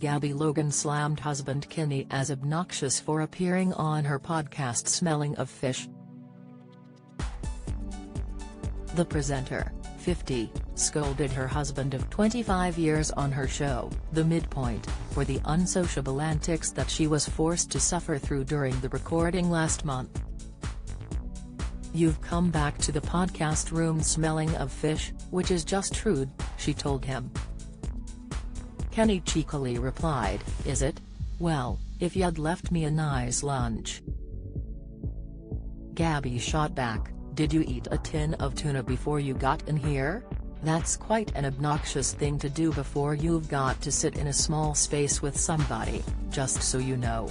Gabby Logan slammed husband Kenny as obnoxious for appearing on her podcast smelling of fish. The presenter, 50, scolded her husband of 25 years on her show, The Midpoint, for the unsociable antics that she was forced to suffer through during the recording last month. "You've come back to the podcast room smelling of fish, which is just rude," she told him. Kenny cheekily replied, "Is it? Well, if you'd left me a nice lunch." Gabby shot back, "Did you eat a tin of tuna before you got in here? That's quite an obnoxious thing to do before you've got to sit in a small space with somebody, just so you know."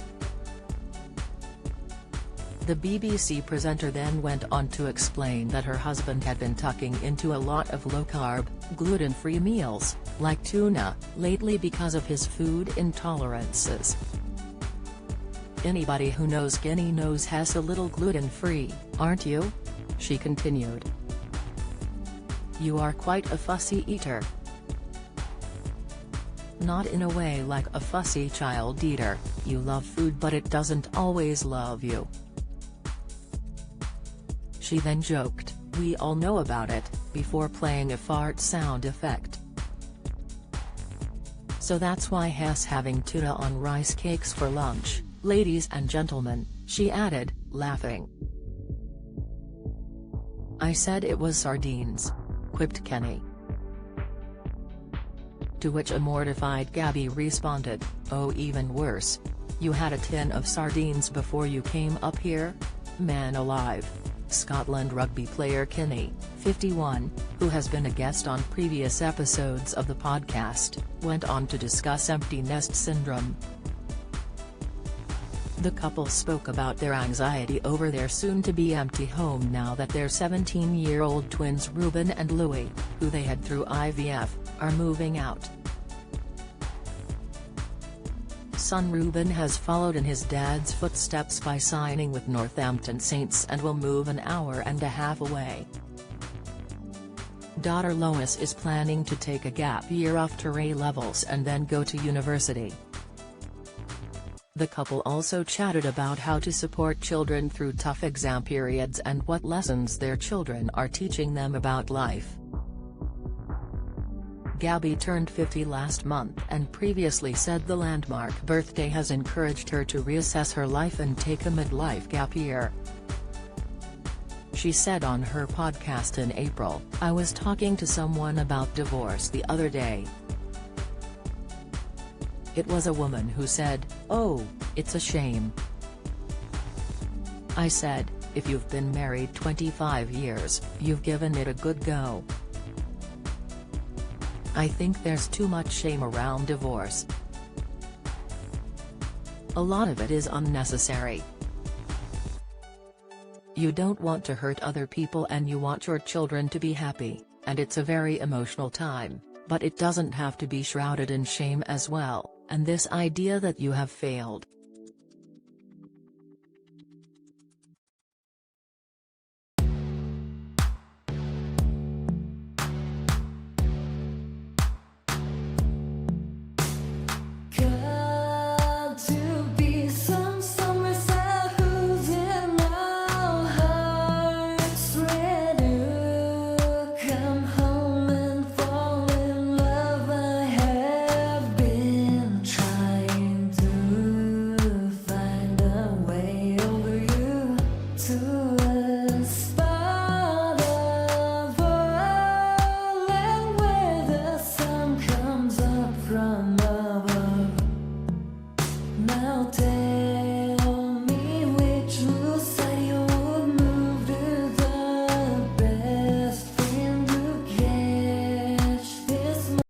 The BBC presenter then went on to explain that her husband had been tucking into a lot of low-carb, gluten-free meals, like tuna, lately because of his food intolerances. "Anybody who knows Kenny knows he's a little gluten-free, aren't you?" she continued. "You are quite a fussy eater. Not in a way like a fussy child eater, you love food but it doesn't always love you." She then joked, "We all know about it," before playing a fart sound effect. "So that's why he's having tuna on rice cakes for lunch, ladies and gentlemen," she added, laughing. "I said it was sardines," quipped Kenny. To which a mortified Gabby responded, "Oh, even worse. You had a tin of sardines before you came up here? Man alive." Scotland rugby player Kenny, 51, who has been a guest on previous episodes of the podcast, went on to discuss empty nest syndrome. The couple spoke about their anxiety over their soon-to-be empty home now that their 17-year-old twins Ruben and Louie, who they had through IVF, are moving out. Son Ruben has followed in his dad's footsteps by signing with Northampton Saints and will move an hour and a half away. Daughter Lois is planning to take a gap year after A-levels and then go to university. The couple also chatted about how to support children through tough exam periods and what lessons their children are teaching them about life. Gabby turned 50 last month and previously said the landmark birthday has encouraged her to reassess her life and take a midlife gap year. She said on her podcast in April, "I was talking to someone about divorce the other day. It was a woman who said, 'Oh, it's a shame.' I said, 'If you've been married 25 years, you've given it a good go.' I think there's too much shame around divorce. A lot of it is unnecessary. You don't want to hurt other people and you want your children to be happy, and it's a very emotional time, but it doesn't have to be shrouded in shame as well, and this idea that you have failed."